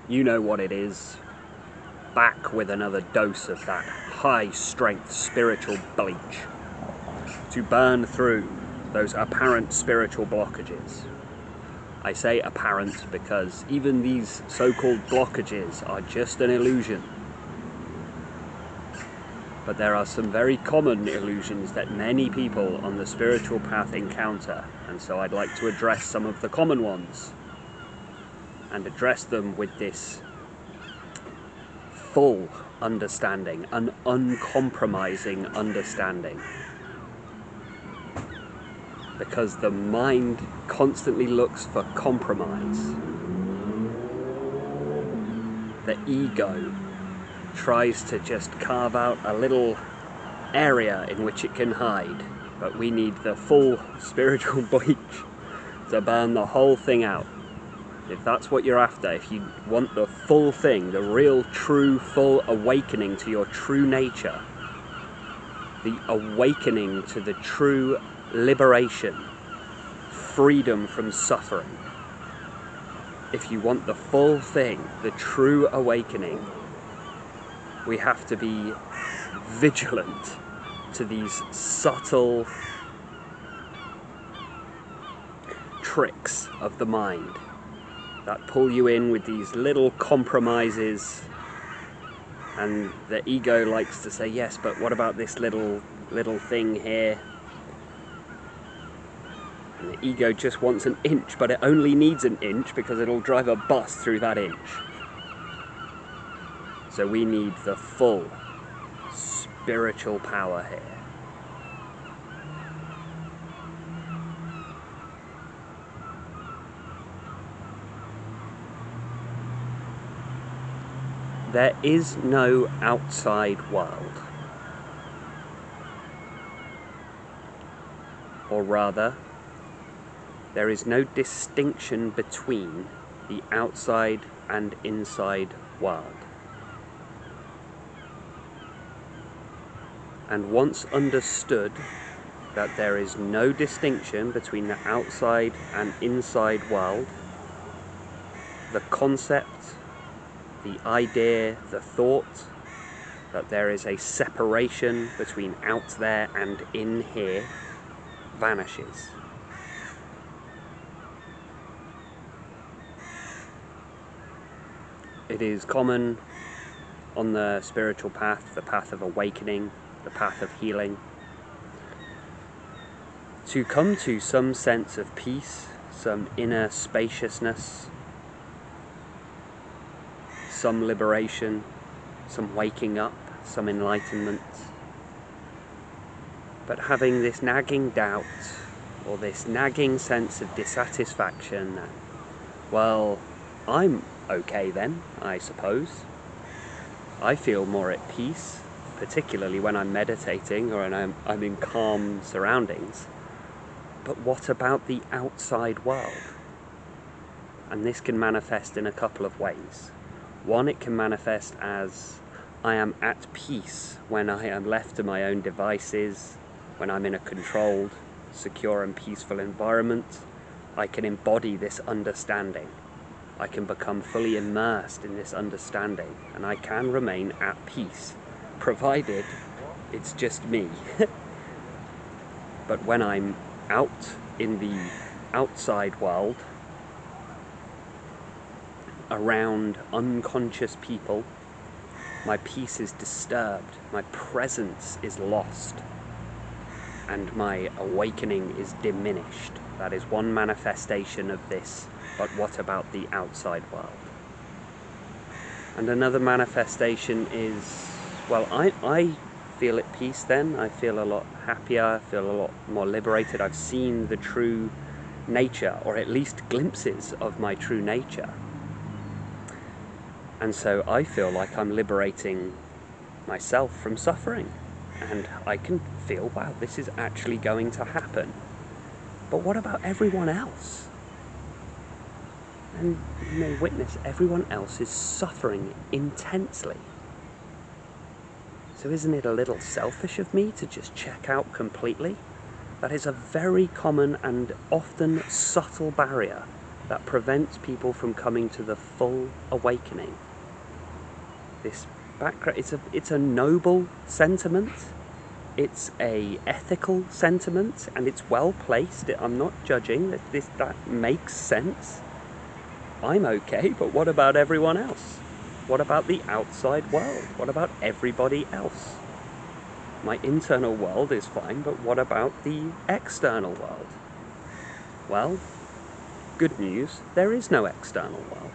you know what it is. Back with another dose of that high-strength spiritual bleach to burn through those apparent spiritual blockages. I say apparent because even these so-called blockages are just an illusion. But there are some very common illusions that many people on the spiritual path encounter, and so I'd like to address some of the common ones and address them with this full understanding, an uncompromising understanding. Because the mind constantly looks for compromise. The ego tries to just carve out a little area in which it can hide, but we need the full spiritual bleach to burn the whole thing out. If that's what you're after, if you want the full thing, the real, true, full awakening to your true nature, the awakening to the true liberation, freedom from suffering, if you want the full thing, the true awakening, we have to be vigilant to these subtle tricks of the mind that pull you in with these little compromises, and the ego likes to say, yes, but what about this little thing here? And the ego just wants an inch, but it only needs an inch because it'll drive a bus through that inch. So we need the full spiritual power here. There is no outside world. Or rather, there is no distinction between the outside and inside world. And once understood that there is no distinction between the outside and inside world, the concept, the idea, the thought that there is a separation between out there and in here vanishes. It is common on the spiritual path, the path of awakening, the path of healing, to come to some sense of peace, some inner spaciousness, some liberation, some waking up, some enlightenment. But having this nagging doubt, or this nagging sense of dissatisfaction, that, well, I'm okay then, I suppose. I feel more at peace, particularly when I'm meditating or when I'm in calm surroundings. But what about the outside world? And this can manifest in a couple of ways. One, it can manifest as I am at peace when I am left to my own devices, when I'm in a controlled, secure and peaceful environment. I can embody this understanding. I can become fully immersed in this understanding, and I can remain at peace, provided it's just me. But when I'm out in the outside world, around unconscious people, my peace is disturbed, my presence is lost, and my awakening is diminished. That is one manifestation of this, but what about the outside world? And another manifestation is, well, I feel at peace then, I feel a lot happier, I feel a lot more liberated, I've seen the true nature, or at least glimpses of my true nature. And so I feel like I'm liberating myself from suffering. And I can feel, wow, this is actually going to happen. But what about everyone else? And you may witness everyone else is suffering intensely. So isn't it a little selfish of me to just check out completely? That is a very common and often subtle barrier that prevents people from coming to the full awakening. This background, it's a noble sentiment, it's a ethical sentiment, and it's well placed. I'm not judging, that makes sense. I'm okay, but what about everyone else? What about the outside world? What about everybody else? My internal world is fine, but what about the external world? Well, good news, there is no external world.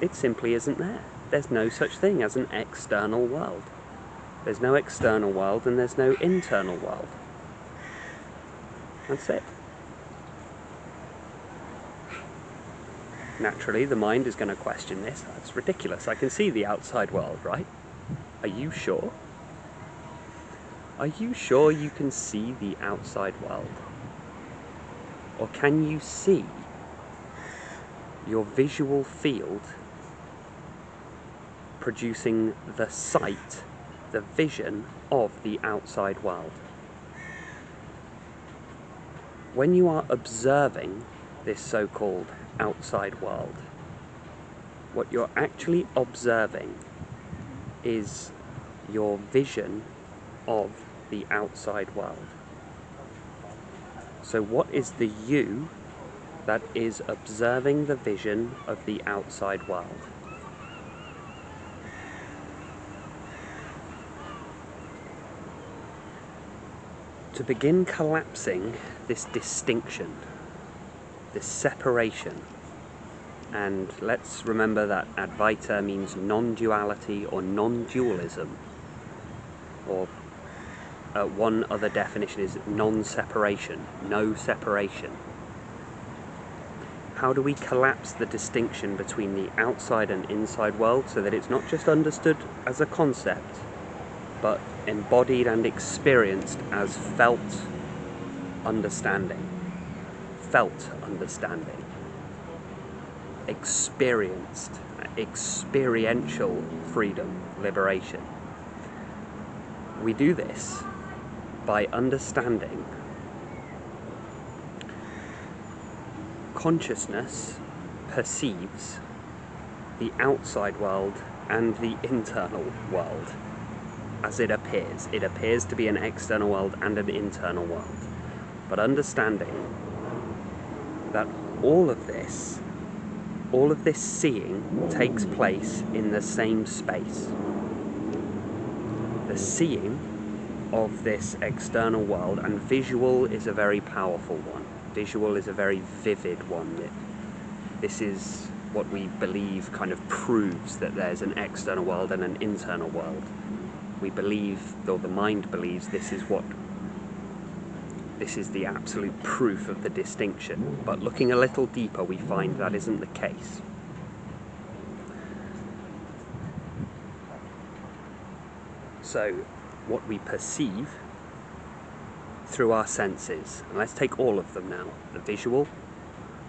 It simply isn't there. There's no such thing as an external world. There's no external world and there's no internal world. That's it. Naturally, the mind is going to question this. That's ridiculous. I can see the outside world, right? Are you sure? Are you sure you can see the outside world? Or can you see your visual field producing the sight, the vision of the outside world? When you are observing this so-called outside world, what you're actually observing is your vision of the outside world. So what is the you that is observing the vision of the outside world? To begin collapsing this distinction, this separation, and let's remember that Advaita means non-duality or non-dualism, or one other definition is non-separation, no separation. How do we collapse the distinction between the outside and inside world so that it's not just understood as a concept, but embodied and experienced as felt understanding, experienced, experiential freedom, liberation? We do this by understanding consciousness perceives the outside world and the internal world as it appears. It appears to be an external world and an internal world. But understanding that all of this seeing takes place in the same space. The seeing of this external world, and visual is a very powerful one. Visual is a very vivid one. This is what we believe kind of proves that there's an external world and an internal world. We believe, or the mind believes, this is the absolute proof of the distinction. But looking a little deeper, we find that isn't the case. So, what we perceive through our senses, and let's take all of them now. The visual,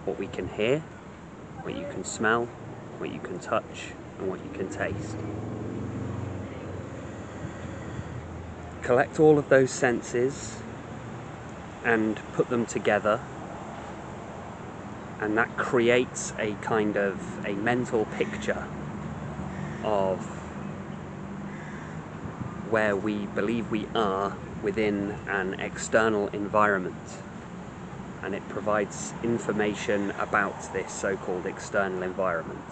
what we can hear, what you can smell, what you can touch, and what you can taste. Collect all of those senses and put them together, and that creates a kind of a mental picture of where we believe we are within an external environment, and it provides information about this so-called external environment.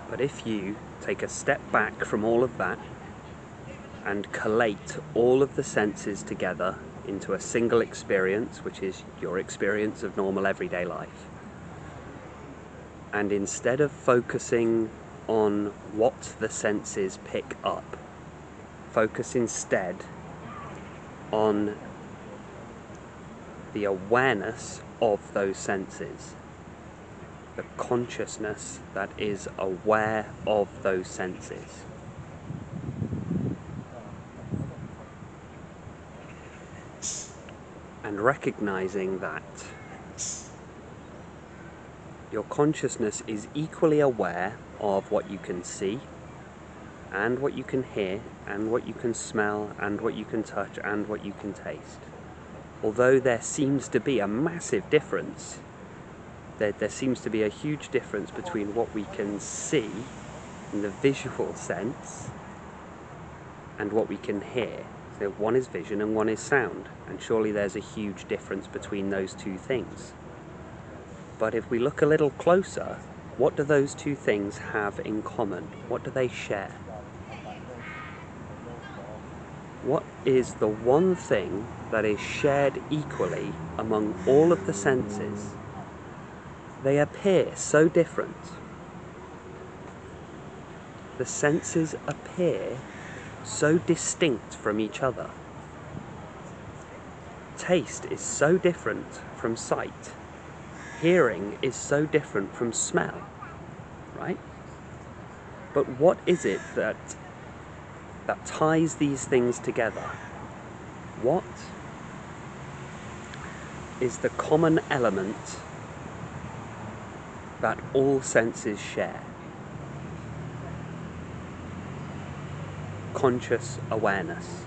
But if you take a step back from all of that and collate all of the senses together into a single experience, which is your experience of normal everyday life, and instead of focusing on what the senses pick up, focus instead on the awareness of those senses, the consciousness that is aware of those senses. And recognizing that your consciousness is equally aware of what you can see, and what you can hear, and what you can smell, and what you can touch, and what you can taste. although there seems to be a massive difference, there seems to be a huge difference between what we can see in the visual sense and what we can hear. So one is vision and one is sound, and surely there's a huge difference between those two things. But if we look a little closer, what do those two things have in common? What do they share? What is the one thing that is shared equally among all of the senses? They appear so different. The senses appear so distinct from each other. Taste is so different from sight. Hearing is so different from smell, right? But what is it that ties these things together? What is the common element that all senses share? Conscious awareness.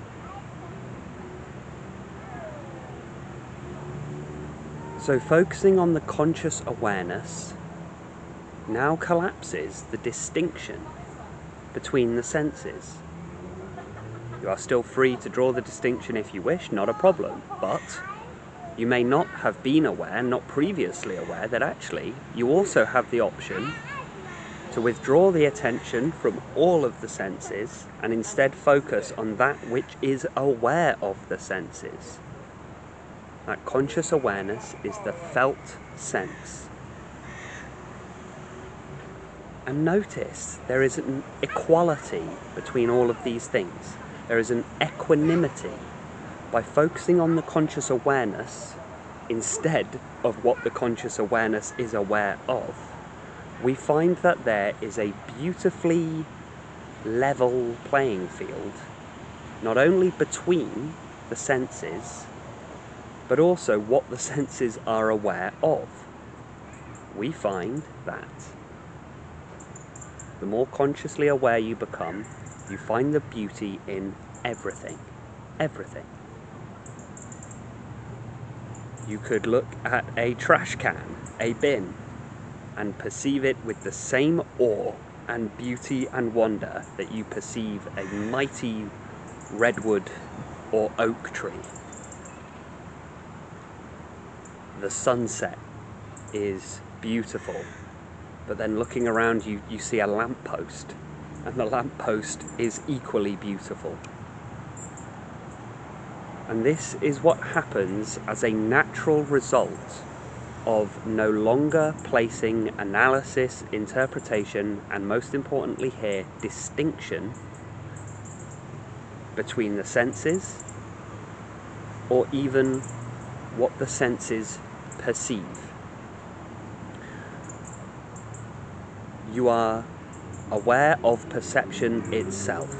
So focusing on the conscious awareness now collapses the distinction between the senses. You are still free to draw the distinction if you wish, not a problem, but you may not have been aware, not previously aware, that actually you also have the option to withdraw the attention from all of the senses and instead focus on that which is aware of the senses. That conscious awareness is the felt sense. And notice there is an equality between all of these things. There is an equanimity. By focusing on the conscious awareness instead of what the conscious awareness is aware of, we find that there is a beautifully level playing field, not only between the senses, but also what the senses are aware of. We find that the more consciously aware you become, you find the beauty in everything. Everything. You could look at a trash can, a bin, and perceive it with the same awe and beauty and wonder that you perceive a mighty redwood or oak tree. The sunset is beautiful, but then looking around you, you see a lamppost, and the lamppost is equally beautiful. And this is what happens as a natural result of no longer placing analysis, interpretation, and most importantly here, distinction between the senses, or even what the senses perceive. You are aware of perception itself.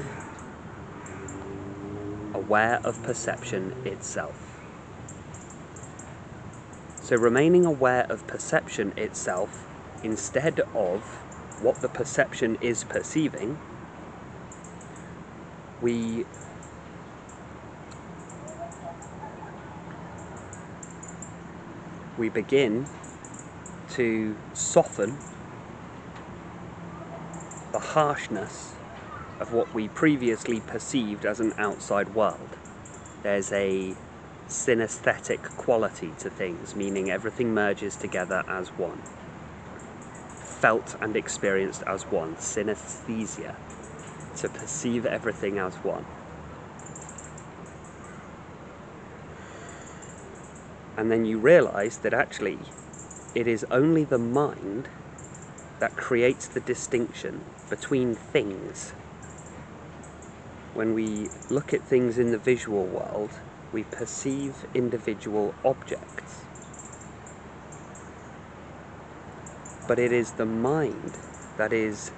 Aware of perception itself. So remaining aware of perception itself instead of what the perception is perceiving, we begin to soften the harshness of what we previously perceived as an outside world. There's a synesthetic quality to things, meaning everything merges together as one. Felt and experienced as one. Synesthesia. To perceive everything as one. And then you realize that actually it is only the mind that creates the distinction between things. When we look at things in the visual world, we perceive individual objects. But it is the mind that is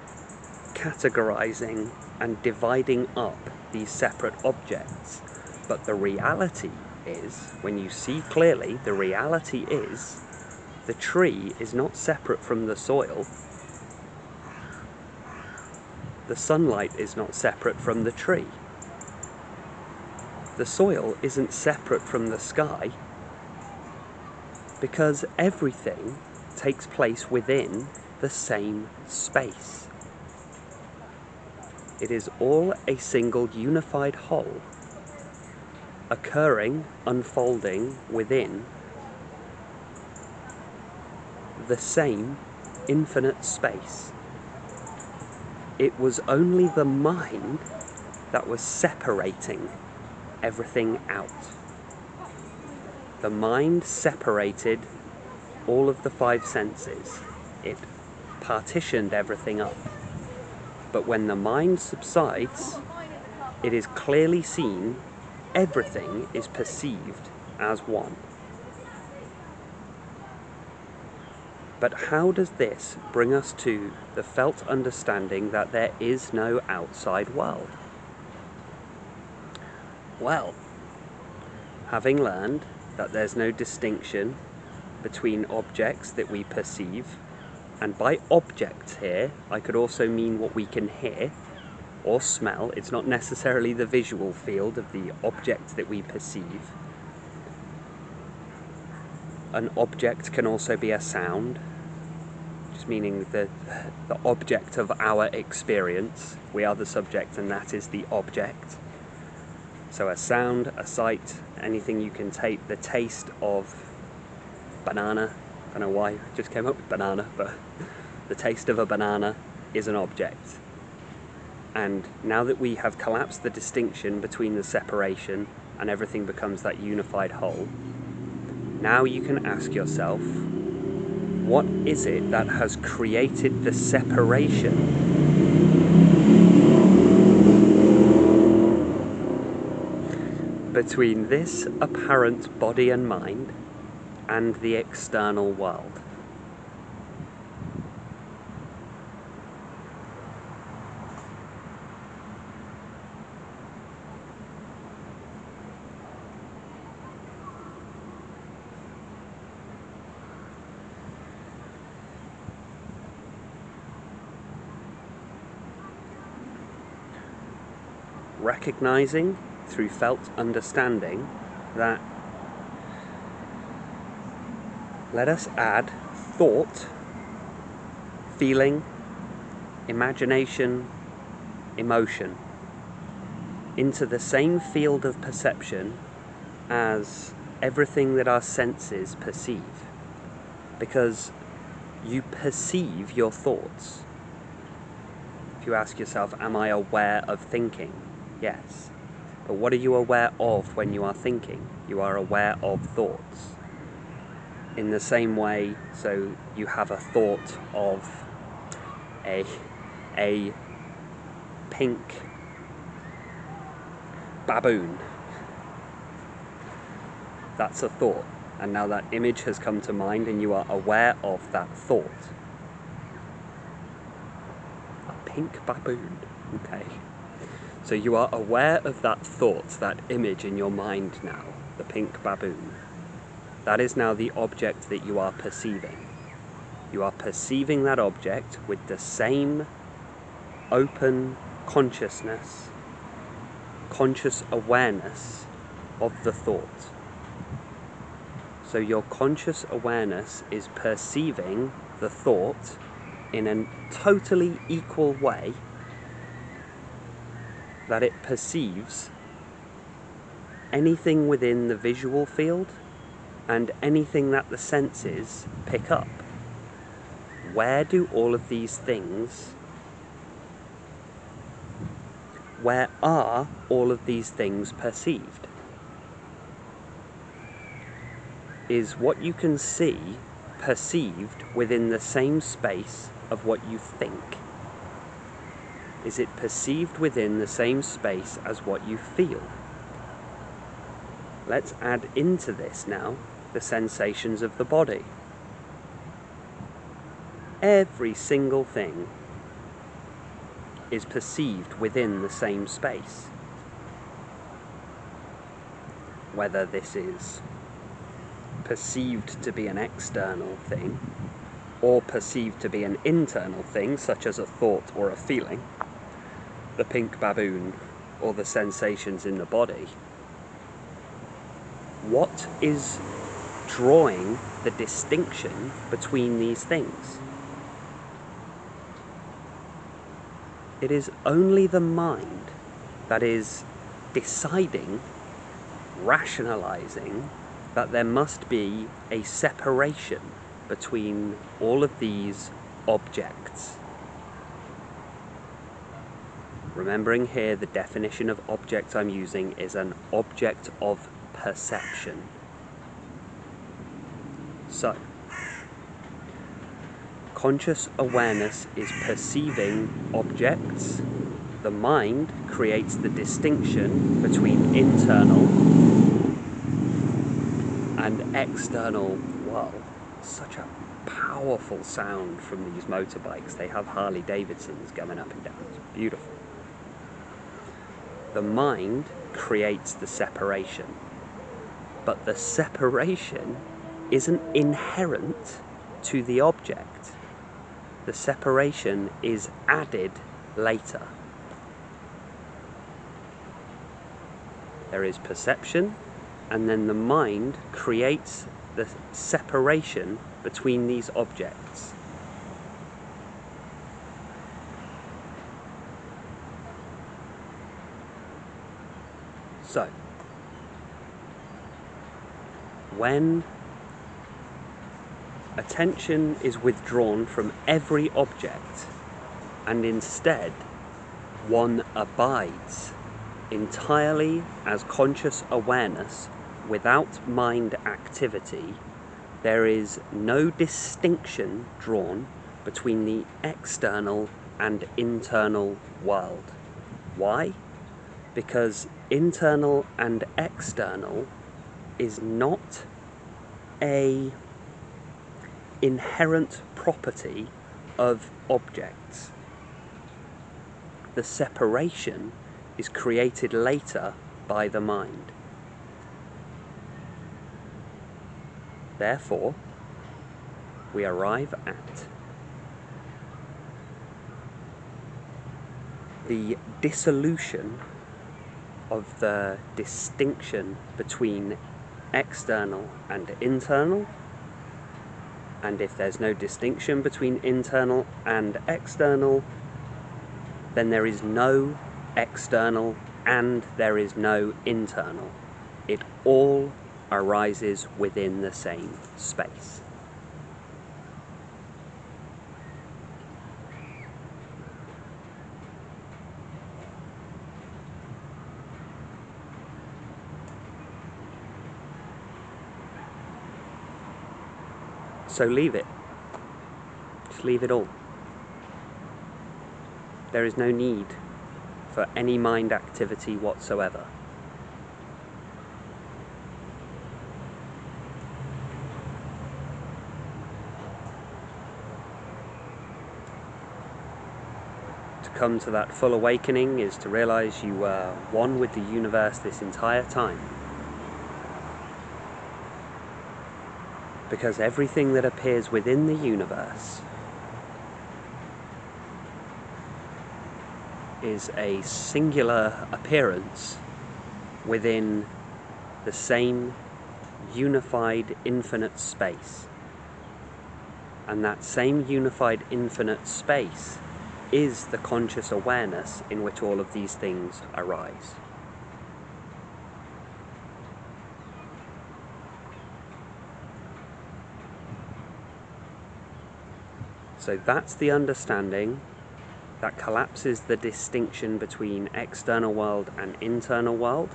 categorizing and dividing up these separate objects. But the reality is, when you see clearly, the reality is the tree is not separate from the soil. The sunlight is not separate from the tree. The soil isn't separate from the sky. Because everything takes place within the same space. It is all a single unified whole, occurring, unfolding within the same infinite space. It was only the mind that was separating everything out. The mind separated all of the five senses. It partitioned everything up. But when the mind subsides, it is clearly seen everything is perceived as one. But how does this bring us to the felt understanding that there is no outside world? Well, having learned that there's no distinction between objects that we perceive, and by objects here, I could also mean what we can hear or smell. It's not necessarily the visual field of the object that we perceive. An object can also be a sound, just meaning the object of our experience. We are the subject and that is the object. So a sound, a sight, anything you can take, the taste of banana. I don't know why I just came up with banana, but the taste of a banana is an object. And now that we have collapsed the distinction between the separation and everything becomes that unified whole, now you can ask yourself, what is it that has created the separation between this apparent body and mind and the external world? Recognizing through felt understanding that, let us add thought, feeling, imagination, emotion into the same field of perception as everything that our senses perceive. Because you perceive your thoughts. If you ask yourself, am I aware of thinking? Yes. But what are you aware of when you are thinking? You are aware of thoughts. In the same way, so you have a thought of a pink baboon. That's a thought. And now that image has come to mind and you are aware of that thought. A pink baboon. Okay. So you are aware of that thought, that image in your mind now, the pink baboon. That is now the object that you are perceiving. You are perceiving that object with the same open consciousness, conscious awareness of the thought. So your conscious awareness is perceiving the thought in a totally equal way that it perceives anything within the visual field and anything that the senses pick up. Where do all of these things, where are all of these things perceived? Is what you can see perceived within the same space of what you think? Is it perceived within the same space as what you feel? Let's add into this now the sensations of the body. Every single thing is perceived within the same space. Whether this is perceived to be an external thing or perceived to be an internal thing, such as a thought or a feeling, the pink baboon or the sensations in the body, what is drawing the distinction between these things. It is only the mind that is deciding, rationalizing, that there must be a separation between all of these objects. Remembering here, the definition of object I'm using is an object of perception. So, conscious awareness is perceiving objects. The mind creates the distinction between internal and external world. Such a powerful sound from these motorbikes. They have Harley Davidsons going up and down. It's beautiful. The mind creates the separation, but the separation isn't inherent to the object. The separation is added later. There is perception, and then the mind creates the separation between these objects. So, when attention is withdrawn from every object, and instead one abides entirely as conscious awareness without mind activity, there is no distinction drawn between the external and internal world. Why? Because internal and external is not an inherent property of objects. The separation is created later by the mind. Therefore, we arrive at the dissolution of the distinction between external and internal, and if there's no distinction between internal and external, then there is no external and there is no internal. It all arises within the same space. So leave it. Just leave it all. There is no need for any mind activity whatsoever. To come to that full awakening is to realize you were one with the universe this entire time. Because everything that appears within the universe is a singular appearance within the same unified infinite space. And that same unified infinite space is the conscious awareness in which all of these things arise. So that's the understanding that collapses the distinction between external world and internal world.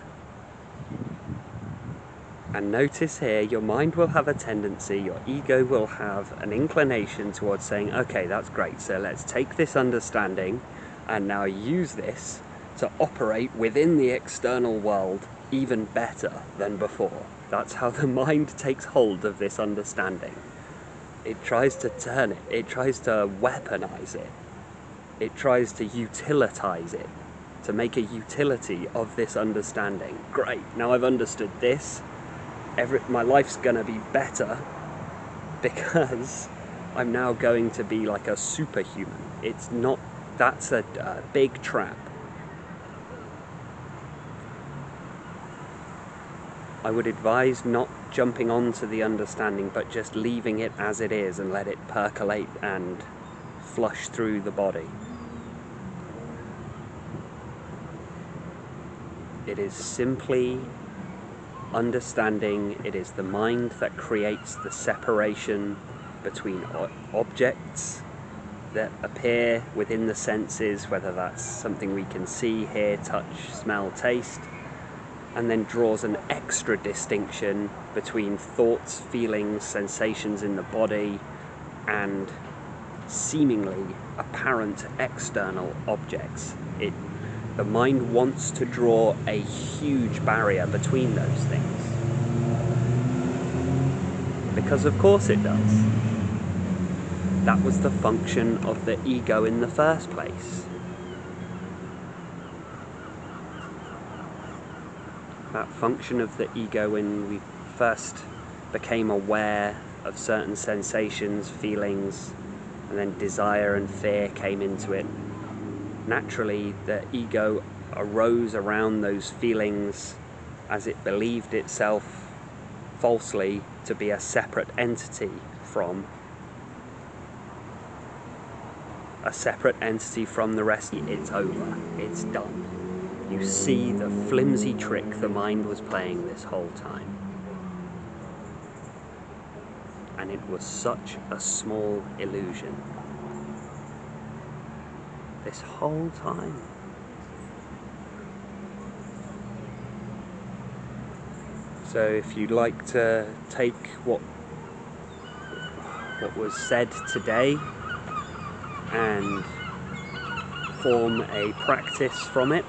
And notice here, your mind will have a tendency, your ego will have an inclination towards saying, okay, that's great, so let's take this understanding and now use this to operate within the external world even better than before. That's how the mind takes hold of this understanding. It tries to turn it, it tries to weaponize it, it tries to utilitize it, to make a utility of this understanding. Great, now I've understood this, my life's gonna be better because I'm now going to be like a superhuman. It's not, that's a big trap. I would advise not jumping onto the understanding, but just leaving it as it is and let it percolate and flush through the body. It is simply understanding. It is the mind that creates the separation between objects that appear within the senses, whether that's something we can see, hear, touch, smell, taste, and then draws an extra distinction between thoughts, feelings, sensations in the body, and seemingly apparent external objects. The mind wants to draw a huge barrier between those things. Because of course it does. That was the function of the ego in the first place. That function of the ego when we first became aware of certain sensations, feelings, and then desire and fear came into it. Naturally, the ego arose around those feelings as it believed itself falsely to be a separate entity from the rest. It's over. It's done. You see the flimsy trick the mind was playing this whole time. And it was such a small illusion. This whole time. So if you'd like to take what was said today and form a practice from it,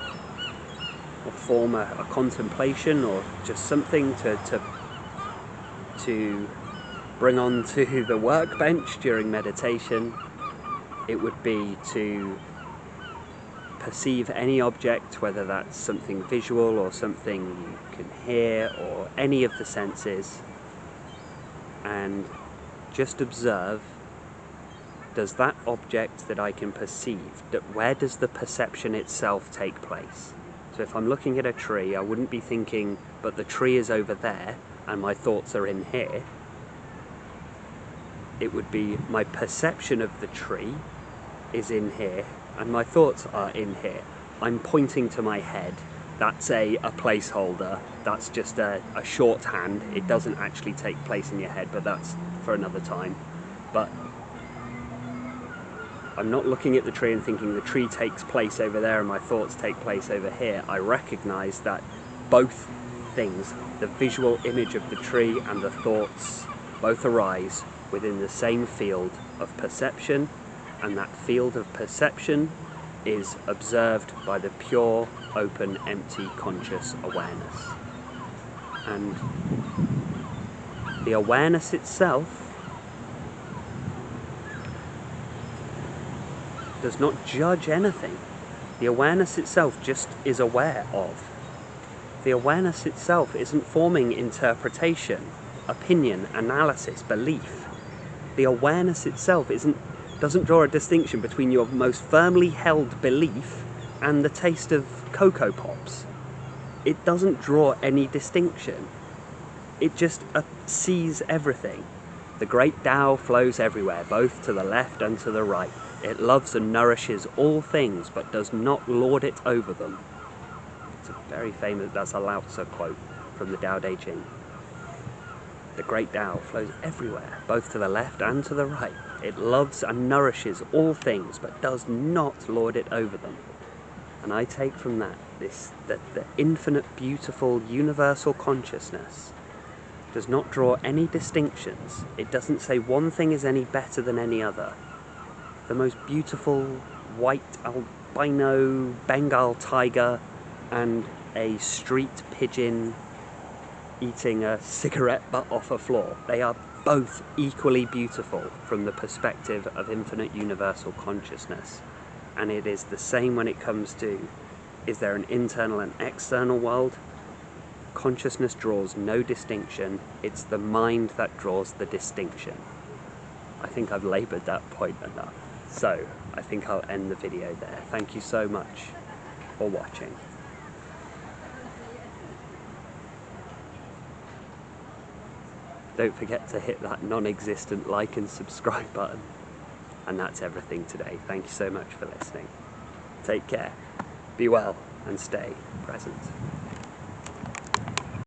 or form a contemplation, or just something to bring onto the workbench during meditation, it would be to perceive any object, whether that's something visual or something you can hear or any of the senses, and just observe, does that object that I can perceive, where does the perception itself take place? So if I'm looking at a tree, I wouldn't be thinking, but the tree is over there and my thoughts are in here. It would be my perception of the tree is in here and my thoughts are in here. I'm pointing to my head. That's a placeholder. That's just a shorthand. It doesn't actually take place in your head, but that's for another time. But I'm not looking at the tree and thinking the tree takes place over there and my thoughts take place over here. I recognize that both things, the visual image of the tree and the thoughts, both arise within the same field of perception, and that field of perception is observed by the pure, open, empty, conscious awareness. And the awareness itself does not judge anything. The awareness itself just is aware of. The awareness itself isn't forming interpretation, opinion, analysis, belief. The awareness itself doesn't draw a distinction between your most firmly held belief and the taste of Cocoa Pops. It doesn't draw any distinction. It just sees everything. The great Tao flows everywhere, both to the left and to the right. It loves and nourishes all things, but does not lord it over them. It's a very famous, that's a Lao Tzu quote from the Tao Te Ching. The great Tao flows everywhere, both to the left and to the right. It loves and nourishes all things, but does not lord it over them. And I take from that that the infinite, beautiful, universal consciousness does not draw any distinctions. It doesn't say one thing is any better than any other. The most beautiful white albino Bengal tiger and a street pigeon eating a cigarette butt off a floor. They are both equally beautiful from the perspective of infinite universal consciousness. And it is the same when it comes to, is there an internal and external world? Consciousness draws no distinction. It's the mind that draws the distinction. I think I've laboured that point enough. So, I think I'll end the video there. Thank you so much for watching. Don't forget to hit that non-existent like and subscribe button. And that's everything today. Thank you so much for listening. Take care, be well, and stay present.